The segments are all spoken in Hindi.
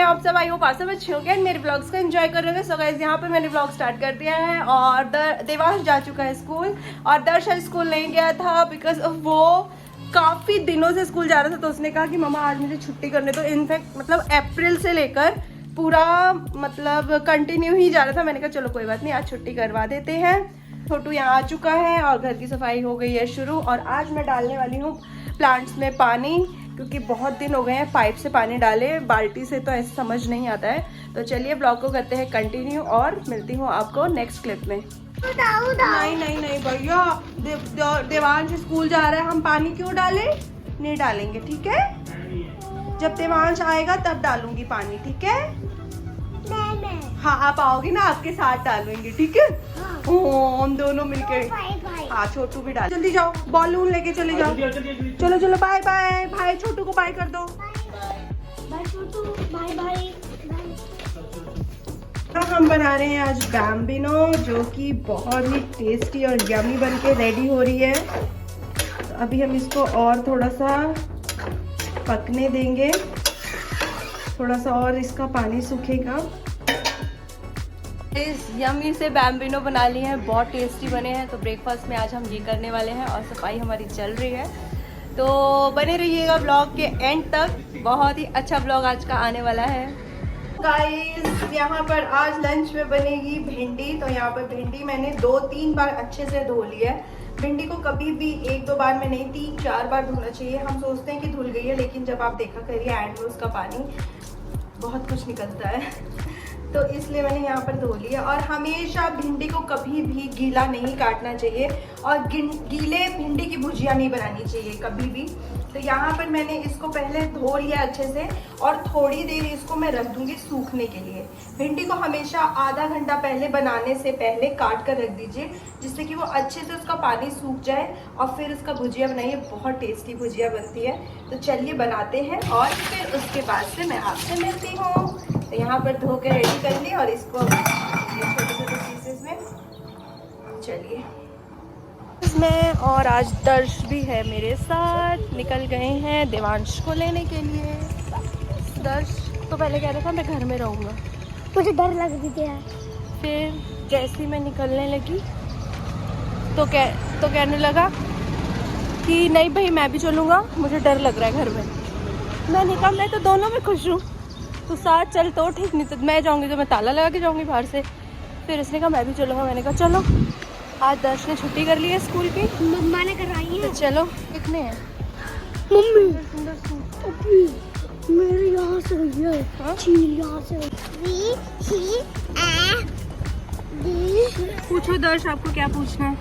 आप सब? आई होप आप सब अच्छे होंगे, मेरे ब्लॉग्स को एंजॉय कर रहे होंगे। सो गाइस यहाँ पे मैंने ब्लॉग स्टार्ट कर दिया है और देवांश जा चुका है स्कूल और दर्शन स्कूल नहीं गया था बिकॉज वो काफ़ी दिनों से स्कूल जा रहा था। तो उसने कहा कि मम्मा आज मुझे छुट्टी करने दो। इनफैक्ट मतलब अप्रैल से लेकर पूरा मतलब कंटिन्यू ही जा रहा था। मैंने कहा चलो कोई बात नहीं, आज छुट्टी करवा देते हैं। छोटू यहाँ आ चुका है और घर की सफाई हो गई है शुरू। और आज मैं डालने वाली हूँ प्लांट्स में पानी, क्योंकि बहुत दिन हो गए हैं पाइप से पानी डाले, बाल्टी से तो ऐसे समझ नहीं आता है। तो चलिए ब्लॉग को करते हैं कंटिन्यू और मिलती हूँ आपको नेक्स्ट क्लिप में। नहीं नहीं नहीं भैया, देवांश स्कूल जा रहा है, हम पानी क्यों डालें? नहीं डालेंगे, ठीक है? जब देवांश आएगा तब डालूंगी पानी, ठीक है? हाँ आप आओगे ना, आपके साथ डालूंगी, ठीक है? हम दोनों मिलकर। हाँ छोटू भी डाल। जल्दी जाओ, बॉलून लेके चले जाओ। चलो चलो, बाय बाय। भाई छोटू को बाय कर दो। बाय छोटू, बाय बाय। हम बना रहे हैं आज बैम्बिनो, जो कि बहुत ही टेस्टी और यमी बन के रेडी हो रही है। तो अभी हम इसको और थोड़ा सा पकने देंगे, थोड़ा सा और इसका पानी सूखेगा। इस यमी से बैम्बिनो बना लिए हैं, बहुत टेस्टी बने हैं। तो ब्रेकफास्ट में आज हम ये करने वाले हैं और सफाई हमारी चल रही है। तो बने रहिएगा ब्लॉग के एंड तक, बहुत ही अच्छा ब्लॉग आज का आने वाला है। गाइस यहाँ पर आज लंच में बनेगी भिंडी। तो यहाँ पर भिंडी मैंने 2-3 बार अच्छे से धो ली है। भिंडी को कभी भी 1-2 बार में नहीं, 3-4 बार धोना चाहिए। हम सोचते हैं कि धुल गई है, लेकिन जब आप देखा करिए एंड में उसका पानी बहुत कुछ निकलता है। तो इसलिए मैंने यहाँ पर धो लिया। और हमेशा भिंडी को कभी भी गीला नहीं काटना चाहिए और गीले भिंडी की भुजिया नहीं बनानी चाहिए कभी भी। तो यहाँ पर मैंने इसको पहले धो लिया अच्छे से और थोड़ी देर इसको मैं रख दूँगी सूखने के लिए। भिंडी को हमेशा आधा घंटा पहले बनाने से पहले काट कर रख दीजिए, जिससे कि वो अच्छे से उसका पानी सूख जाए और फिर उसका भुजिया बनाइए। बहुत टेस्टी भुजिया बनती है। तो चलिए बनाते हैं और फिर उसके बाद से मैं आपसे मिलती हूँ। तो यहाँ पर धो के रेडी कर ली और इसको छोटे छोटे पीसेस में। चलिए इसमें, और आज दर्श भी है मेरे साथ, निकल गए हैं देवांश को लेने के लिए। दर्श तो पहले कह रहा था मैं घर में रहूँगा, मुझे डर लग रही है। फिर जैसे मैं निकलने लगी तो कहने लगा कि नहीं भाई मैं भी चलूँगा, मुझे डर लग रहा है घर में। मैंने कहा मैं तो दोनों में खुश हूँ, तो साथ चल तो ठीक, नहीं तो मैं जाऊँगी तो मैं ताला लगा के जाऊँगी बाहर से। फिर उसने कहा मैं भी चलूँगा। मैंने कहा चलो। आज दर्श ने छुट्टी कर ली है स्कूल की, मम्मा ने करवाई है। तो चलो कितने हैं मम्मी सुंदर सूट। मेरी यहाँ से गई है। हाँ? चील यहाँ से पूछो दर्श, आपको क्या पूछना है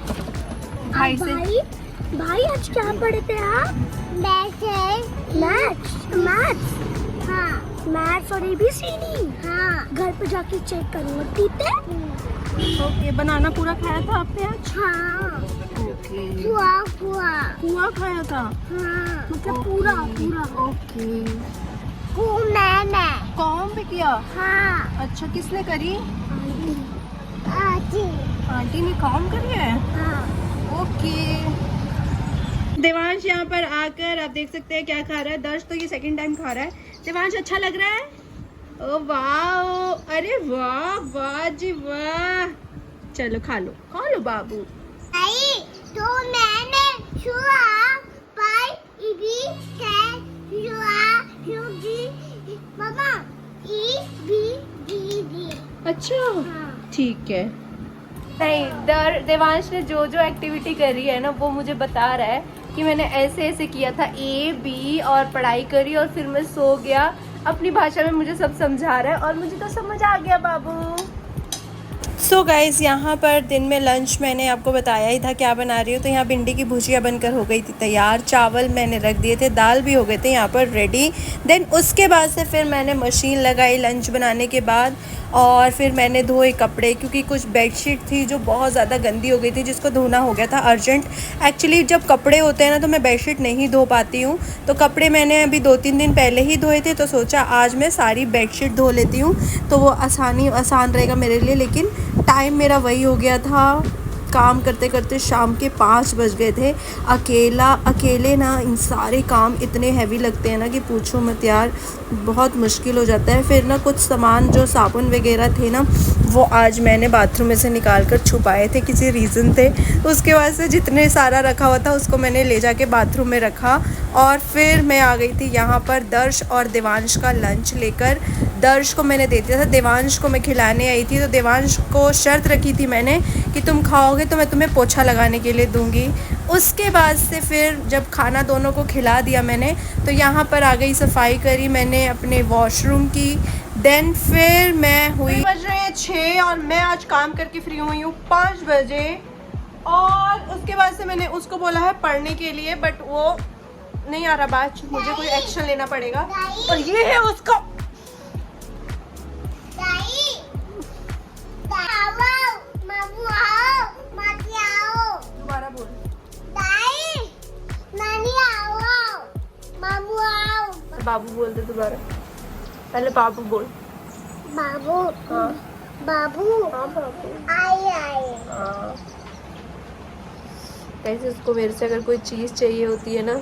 भाई से? भाई आज क्या पढ़े थे आप? मैथ्स। हाँ, मैथ्स और ABCD। हाँ, घर पे जाके चेक करूँगा, ठीक है? ओके, बनाना पूरा खाया था आपने आज? हाँ। ओके, पूरा खाया था? हाँ, मतलब पूरा। ओके, मैंने काम भी किया? हाँ। अच्छा, किसने करी? आंटी। आंटी ने काम करी है? हाँ। ओके। देवांश यहाँ पर आकर आप देख सकते हैं क्या खा रहा है। दर्श तो ये सेकंड टाइम खा रहा है। देवांश अच्छा लग रहा है? ओ वाह, अरे वाह वाह जी वाह। चलो खा लो बाबू। नहीं, तो मैंने छुआ पाई इबी है युगी मामा EBD। अच्छा हाँ। ठीक है। नहीं, देवांश ने जो एक्टिविटी करी है ना, वो मुझे बता रहा है कि मैंने ऐसे किया था A-B और पढ़ाई करी और फिर मैं सो गया। अपनी भाषा में मुझे सब समझा रहा है और मुझे तो समझ आ गया बाबू। सो गाइज़ यहाँ पर दिन में लंच मैंने आपको बताया ही था क्या बना रही हूँ। तो यहाँ भिंडी की भुजिया बनकर हो गई थी तैयार, चावल मैंने रख दिए थे, दाल भी हो गए थे यहाँ पर रेडी। देन उसके बाद से फिर मैंने मशीन लगाई लंच बनाने के बाद, और फिर मैंने धोए कपड़े, क्योंकि कुछ बेडशीट थी जो बहुत ज़्यादा गंदी हो गई थी, जिसको धोना हो गया था अर्जेंट। एक्चुअली जब कपड़े होते हैं ना तो मैं बेडशीट नहीं धो पाती हूँ। तो कपड़े मैंने अभी 2-3 दिन पहले ही धोए थे, तो सोचा आज मैं सारी बेडशीट धो लेती हूँ तो वो आसान रहेगा मेरे लिए। लेकिन टाइम मेरा वही हो गया था, काम करते करते शाम के 5 बज गए थे। अकेले ना इन सारे काम इतने हैवी लगते हैं ना कि पूछो मत यार, बहुत मुश्किल हो जाता है। फिर ना कुछ सामान जो साबुन वगैरह थे ना, वो आज मैंने बाथरूम में से निकाल कर छुपाए थे, किसी रीज़न थे। उसके बाद से जितने सारा रखा हुआ था उसको मैंने ले जाके बाथरूम में रखा। और फिर मैं आ गई थी यहाँ पर दर्श और देवांश का लंच लेकर। दर्श को मैंने दे दिया था, देवांश को मैं खिलाने आई थी। तो देवांश को शर्त रखी थी मैंने कि तुम खाओगे तो मैं तुम्हें पोछा लगाने के लिए दूंगी। उसके बाद से फिर जब खाना दोनों को खिला दिया मैंने, तो यहाँ पर आ गई, सफाई करी मैंने अपने वॉशरूम की। देन फिर मैं हुई, बज रहे हैं 6 और मैं आज काम करके फ्री हुई हूँ 5 बजे। और उसके बाद से मैंने उसको बोला है पढ़ने के लिए, बट वो नहीं आ रहा बात, मुझे कोई एक्शन लेना पड़ेगा। और ये है उसका दोबारा बोल, बाबू बोल दे दोबारा, पहले बाबू बोल। बाबू, हाँ बाबू, हाँ बाबू। आए। कैसे उसको मेरे से अगर कोई चीज़ चाहिए होती है ना,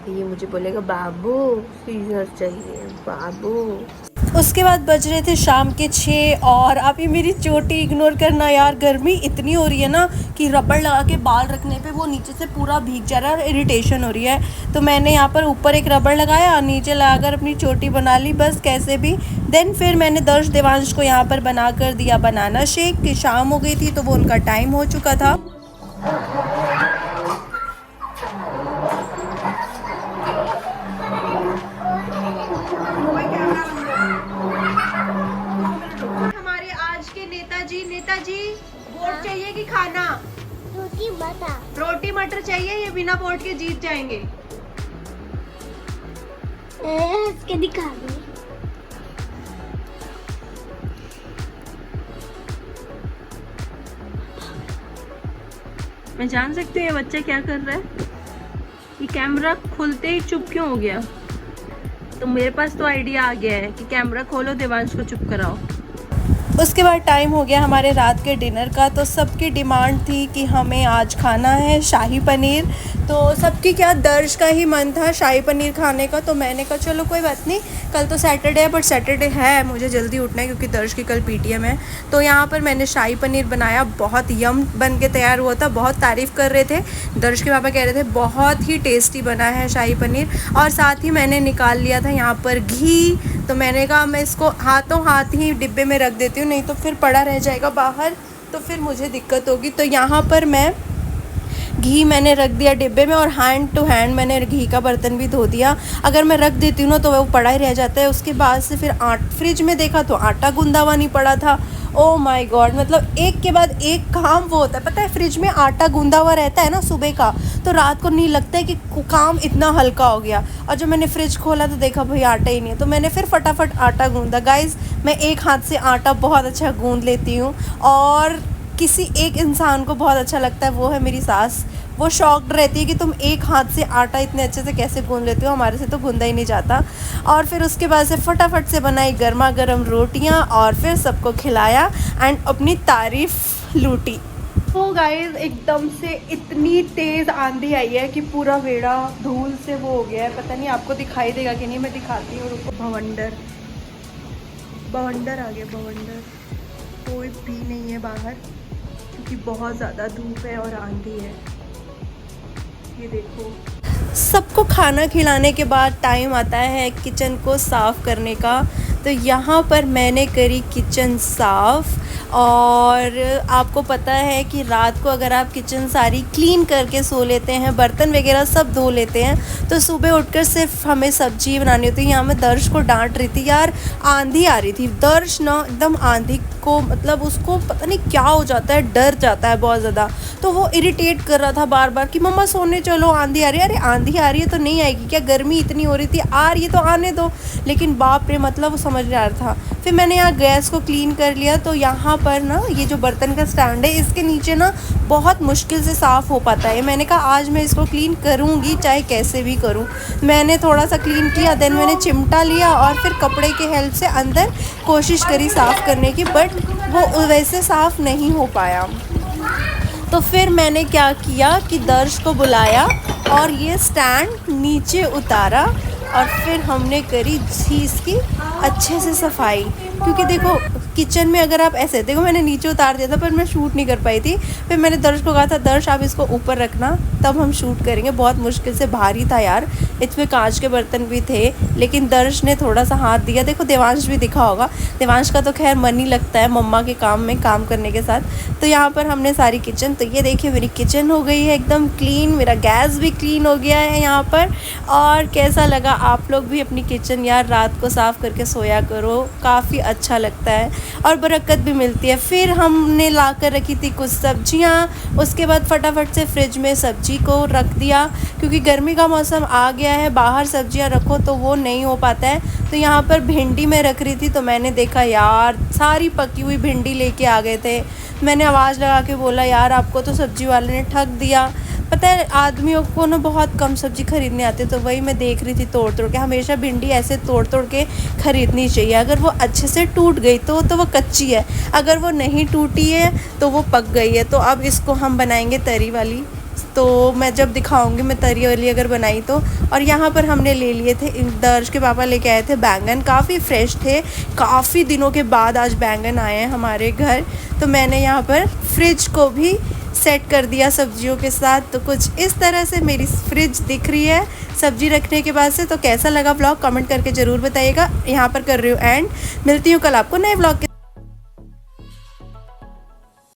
तो ये मुझे बोलेगा बाबू सीजर चाहिए बाबू। उसके बाद बज रहे थे शाम के 6 और अभी मेरी चोटी इग्नोर करना यार, गर्मी इतनी हो रही है ना कि रबड़ लगा के बाल रखने पे वो नीचे से पूरा भीग जा रहा है और इरिटेशन हो रही है। तो मैंने यहाँ पर ऊपर एक रबड़ लगाया और नीचे लगाकर अपनी चोटी बना ली बस कैसे भी। देन फिर मैंने दर्श देवांश को यहाँ पर बना कर दिया बनाना शेक, कि शाम हो गई थी तो वो उनका टाइम हो चुका था। हमारे आज के नेताजी वोट चाहिए कि खाना? रोटी मटर चाहिए, ये बिना वोट के जीत जाएंगे। इसके दिखा दो। मैं जान सकती हूँ ये बच्चा क्या कर रहा है? ये कैमरा खुलते ही चुप क्यों हो गया? तो मेरे पास तो आइडिया आ गया है कि कैमरा खोलो, देवांश को चुप कराओ। उसके बाद टाइम हो गया हमारे रात के डिनर का। तो सबकी डिमांड थी कि हमें आज खाना है शाही पनीर। तो सबकी क्या, दर्श का ही मन था शाही पनीर खाने का। तो मैंने कहा चलो कोई बात नहीं, कल तो सैटरडे है, बट सैटरडे है मुझे जल्दी उठना है क्योंकि दर्श की कल पीटीएम है। तो यहाँ पर मैंने शाही पनीर बनाया, बहुत यम बन के तैयार हुआ था, बहुत तारीफ़ कर रहे थे। दर्श के पापा कह रहे थे बहुत ही टेस्टी बना है शाही पनीर। और साथ ही मैंने निकाल लिया था यहाँ पर घी। तो मैंने कहा मैं इसको हाथों हाथ ही डिब्बे में रख देती हूँ, नहीं तो फिर पड़ा रह जाएगा बाहर, तो फिर मुझे दिक्कत होगी। तो यहाँ पर मैं घी मैंने रख दिया डिब्बे में और हैंड टू हैंड मैंने घी का बर्तन भी धो दिया। अगर मैं रख देती हूँ ना तो वो पड़ा ही रह जाता है। उसके बाद से फिर फ्रिज में देखा तो आटा गूंदा हुआ नहीं पड़ा था। ओ माय गॉड, मतलब एक के बाद एक काम वो होता है। पता है फ्रिज में आटा गूंदा हुआ रहता है ना सुबह का, तो रात को नहीं लगता है कि काम इतना हल्का हो गया। और जब मैंने फ्रिज खोला तो देखा भाई आटा ही नहीं है, तो मैंने फिर फटाफट आटा गूंदा। गाइस मैं एक हाथ से आटा बहुत अच्छा गूंद लेती हूँ और किसी एक इंसान को बहुत अच्छा लगता है, वो है मेरी सास। वो शॉक्ड रहती है कि तुम एक हाथ से आटा इतने अच्छे से कैसे गूंद लेते हो, हमारे से तो गूंदा ही नहीं जाता। और फिर उसके बाद से फटाफट से बनाई गर्मा गर्म रोटियां और फिर सबको खिलाया एंड अपनी तारीफ लूटी। तो गाइस एकदम से इतनी तेज़ आंधी आई है कि पूरा वेड़ा धूल से वो हो गया है। पता नहीं आपको दिखाई देगा कि नहीं, मैं दिखाती हूँ रुको। बवंडर आ गया, बवंडर। कोई भी नहीं है बाहर क्योंकि बहुत ज़्यादा धूप है और आंधी है। ये देखो, सबको खाना खिलाने के बाद टाइम आता है किचन को साफ़ करने का। तो यहाँ पर मैंने करी किचन साफ़। और आपको पता है कि रात को अगर आप किचन सारी क्लीन करके सो लेते हैं, बर्तन वगैरह सब धो लेते हैं, तो सुबह उठकर सिर्फ हमें सब्जी बनानी होती है। यहाँ मैं दर्श को डांट रही थी यार, आंधी आ रही थी। दर्श ना एकदम आंधी को, मतलब उसको पता नहीं क्या हो जाता है, डर जाता है बहुत ज़्यादा। तो वो इरिटेट कर रहा था बार बार कि मम्मा सोने चलो, आंधी आ रही है। अरे आंधी आ रही है तो नहीं आएगी क्या, गर्मी इतनी हो रही थी, आ रही है तो आने दो। लेकिन बाप रे, मतलब वो समझ नहीं आ रहा था। फिर मैंने यहाँ गैस को क्लीन कर लिया। तो यहाँ पर ना ये जो बर्तन का स्टैंड है, इसके नीचे ना बहुत मुश्किल से साफ़ हो पाता है। मैंने कहा आज मैं इसको क्लीन करूँगी चाहे कैसे भी करूँ। मैंने थोड़ा सा क्लीन किया, देन मैंने चिमटा लिया और फिर कपड़े के हेल्प से अंदर कोशिश करी साफ़ करने की, बट वो वैसे साफ़ नहीं हो पाया। तो फिर मैंने क्या किया कि दर्श को बुलाया और ये स्टैंड नीचे उतारा और फिर हमने करी इसकी अच्छे से सफाई। क्योंकि देखो किचन में अगर आप ऐसे देखो, मैंने नीचे उतार दिया था पर मैं शूट नहीं कर पाई थी। फिर मैंने दर्श को कहा था, दर्श आप इसको ऊपर रखना तब हम शूट करेंगे। बहुत मुश्किल से, भारी था यार, इसमें कांच के बर्तन भी थे, लेकिन दर्श ने थोड़ा सा हाथ दिया। देखो देवांश भी दिखा होगा, देवांश का तो खैर मन ही लगता है मम्मा के काम में, काम करने के साथ। तो यहाँ पर हमने सारी किचन, तो ये देखिए मेरी किचन हो गई है एकदम क्लीन, मेरा गैस भी क्लीन हो गया है यहाँ पर। और कैसा लगा, आप लोग भी अपनी किचन यार रात को साफ़ करके सोया करो, काफ़ी अच्छा लगता है और बरकत भी मिलती है। फिर हमने ला कर रखी थी कुछ सब्जियाँ, उसके बाद फटाफट से फ्रिज में सब्जी को रख दिया, क्योंकि गर्मी का मौसम आ गया है, बाहर सब्जियाँ रखो तो वो नहीं हो पाता है। तो यहाँ पर भिंडी में रख रही थी, तो मैंने देखा यार सारी पकी हुई भिंडी लेके आ गए थे। मैंने आवाज़ लगा के बोला, यार आपको तो सब्जी वाले ने ठग दिया। पता है आदमियों को ना बहुत कम सब्ज़ी खरीदने आती है, तो वही मैं देख रही थी तोड़ तोड़ के। हमेशा भिंडी ऐसे तोड़ तोड़ के ख़रीदनी चाहिए। अगर वो अच्छे से टूट गई तो वो कच्ची है, अगर वो नहीं टूटी है तो वो पक गई है। तो अब इसको हम बनाएंगे तरी वाली, तो मैं जब दिखाऊंगी मैं तरी वाली अगर बनाई तो। और यहाँ पर हमने ले लिए थे, दर्श के पापा लेके आए थे बैंगन, काफ़ी फ्रेश थे, काफ़ी दिनों के बाद आज बैंगन आए हैं हमारे घर। तो मैंने यहाँ पर फ्रिज को भी सेट कर दिया सब्जियों के साथ। तो कुछ इस तरह से मेरी फ्रिज दिख रही है सब्जी रखने के बाद से। तो कैसा लगा व्लॉग कमेंट करके ज़रूर बताइएगा। यहाँ पर कर रही हूँ एंड, मिलती हूँ कल आपको नए व्लॉग के